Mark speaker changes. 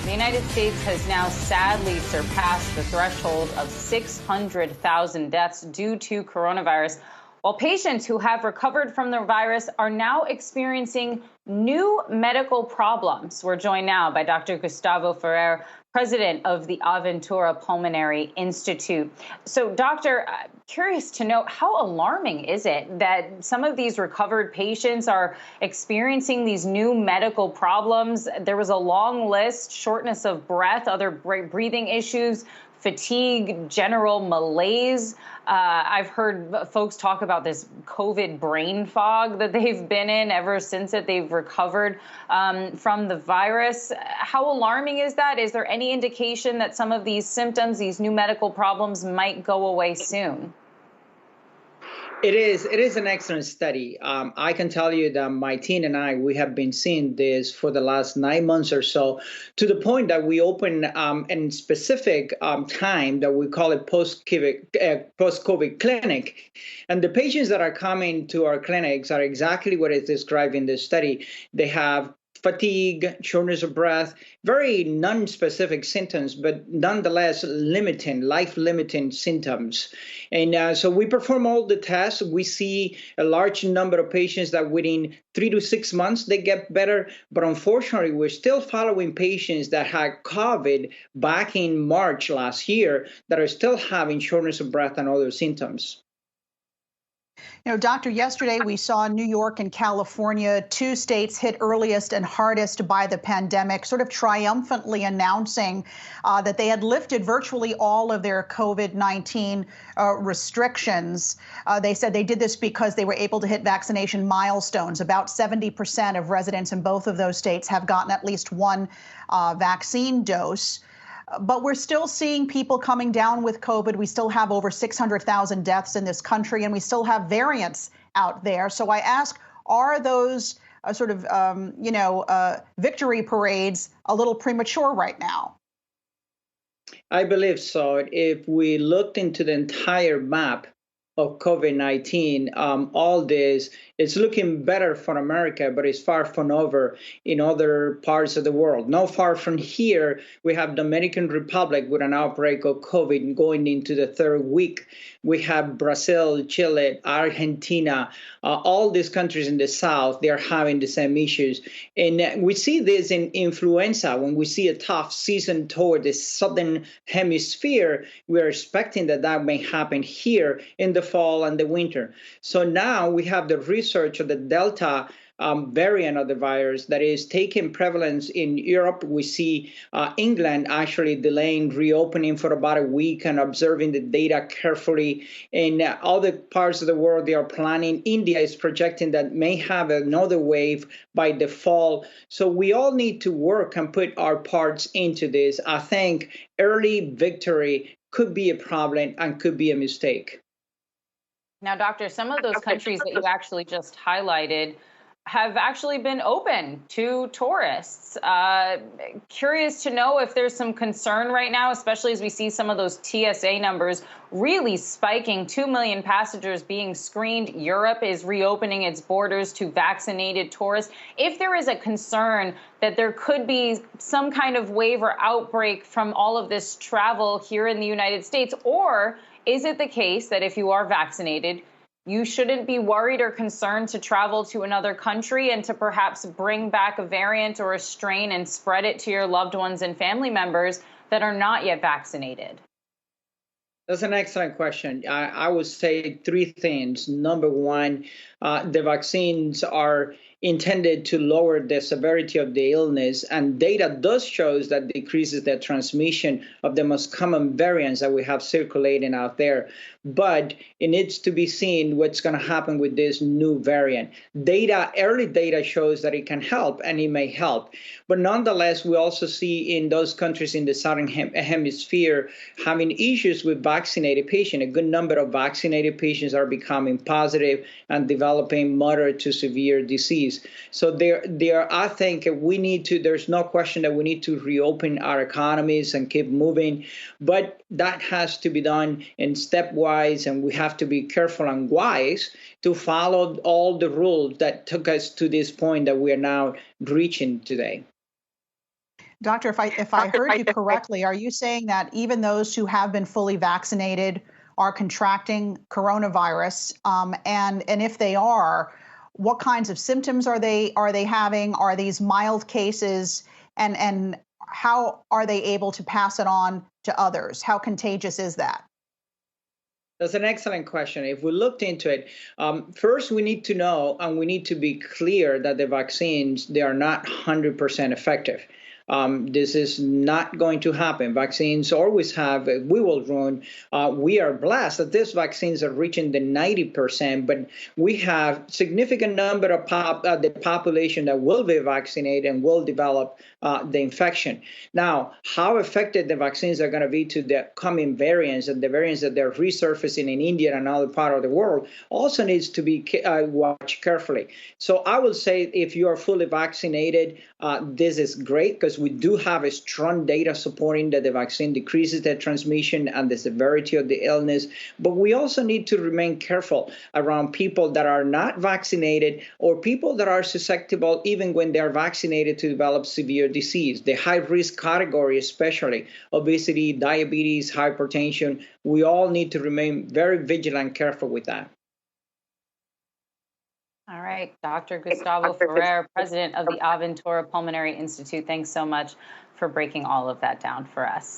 Speaker 1: The United States has now sadly surpassed the threshold of 600,000 deaths due to coronavirus, while patients who have recovered from the virus are now experiencing new medical problems. We're joined now by Dr. Gustavo Ferrer, president of the Aventura Pulmonary Institute. So, doctor, curious to know, how alarming is it that some of these recovered patients are experiencing these new medical problems? There was a long list: shortness of breath, other breathing issues, fatigue, general malaise. I've heard folks talk about this COVID brain fog that they've been in ever since that they've recovered from the virus. How alarming is that? Is there any indication that some of these symptoms, these new medical problems, might go away soon?
Speaker 2: It is an excellent study. I can tell you that my team and I, we have been seeing this for the last 9 months or so, to the point that we open in specific time that we call it post-COVID clinic. And the patients that are coming to our clinics are exactly what is described in this study. They have fatigue, shortness of breath, very non-specific symptoms, but nonetheless life-limiting symptoms. And so we perform all the tests. We see a large number of patients that within 3 to 6 months, they get better. But unfortunately, we're still following patients that had COVID back in March last year that are still having shortness of breath and other symptoms.
Speaker 3: You know, Doctor, yesterday we saw New York and California, two states hit earliest and hardest by the pandemic, sort of triumphantly announcing that they had lifted virtually all of their COVID-19 restrictions. They said they did this because they were able to hit vaccination milestones. About 70% of residents in both of those states have gotten at least one vaccine dose. But we're still seeing people coming down with COVID. We still have over 600,000 deaths in this country, and we still have variants out there. So I ask, are those victory parades a little premature right now?
Speaker 2: I believe so. If we looked into the entire map of COVID-19, all this, it's looking better for America, but it's far from over in other parts of the world. Not far from here, we have Dominican Republic with an outbreak of COVID going into the third week. We have Brazil, Chile, Argentina, all these countries in the south, they're having the same issues. And we see this in influenza. When we see a tough season toward the southern hemisphere, we're expecting that may happen here in the fall and the winter. So now we have the research of the Delta variant of the virus that is taking prevalence in Europe. We see England actually delaying reopening for about a week and observing the data carefully. In other parts of the world, they are planning. India is projecting that may have another wave by the fall. So we all need to work and put our parts into this. I think early victory could be a problem and could be a mistake.
Speaker 1: Now, doctor, some of those countries that you actually just highlighted have actually been open to tourists. Curious to know if there's some concern right now, especially as we see some of those TSA numbers really spiking, 2 million passengers being screened. Europe is reopening its borders to vaccinated tourists. If there is a concern that there could be some kind of wave or outbreak from all of this travel here in the United States, or is it the case that if you are vaccinated, you shouldn't be worried or concerned to travel to another country and to perhaps bring back a variant or a strain and spread it to your loved ones and family members that are not yet vaccinated?
Speaker 2: That's an excellent question. I would say three things. Number one, the vaccines are intended to lower the severity of the illness, and data does shows that decreases the transmission of the most common variants that we have circulating out there. But it needs to be seen what's going to happen with this new variant. Early data shows that it can help, and it may help. But nonetheless, we also see in those countries in the southern hemisphere having issues with vaccinated patients. A good number of vaccinated patients are becoming positive and developing moderate to severe disease. So I think there's no question that we need to reopen our economies and keep moving, but that has to be done in stepwise, and we have to be careful and wise to follow all the rules that took us to this point that we are now reaching today.
Speaker 3: Doctor, if I heard you correctly, are you saying that even those who have been fully vaccinated are contracting coronavirus? And if they are, what kinds of symptoms are they having? Are these mild cases? And how are they able to pass it on to others? How contagious is that?
Speaker 2: That's an excellent question. If we looked into it, first we need to know and we need to be clear that the vaccines, they are not 100% effective. This is not going to happen. Vaccines always have, we will run. We are blessed that these vaccines are reaching the 90%, but we have significant number of the population that will be vaccinated and will develop the infection. Now, how effective the vaccines are going to be to the coming variants and the variants that they're resurfacing in India and other part of the world also needs to be watched carefully. So I will say if you are fully vaccinated, this is great because we do have a strong data supporting that the vaccine decreases the transmission and the severity of the illness. But we also need to remain careful around people that are not vaccinated or people that are susceptible even when they're vaccinated to develop severe disease. The high risk category, especially obesity, diabetes, hypertension, we all need to remain very vigilant and careful with that.
Speaker 1: All right, Dr. Gustavo Ferrer, president of the Aventura Pulmonary Institute, thanks so much for breaking all of that down for us.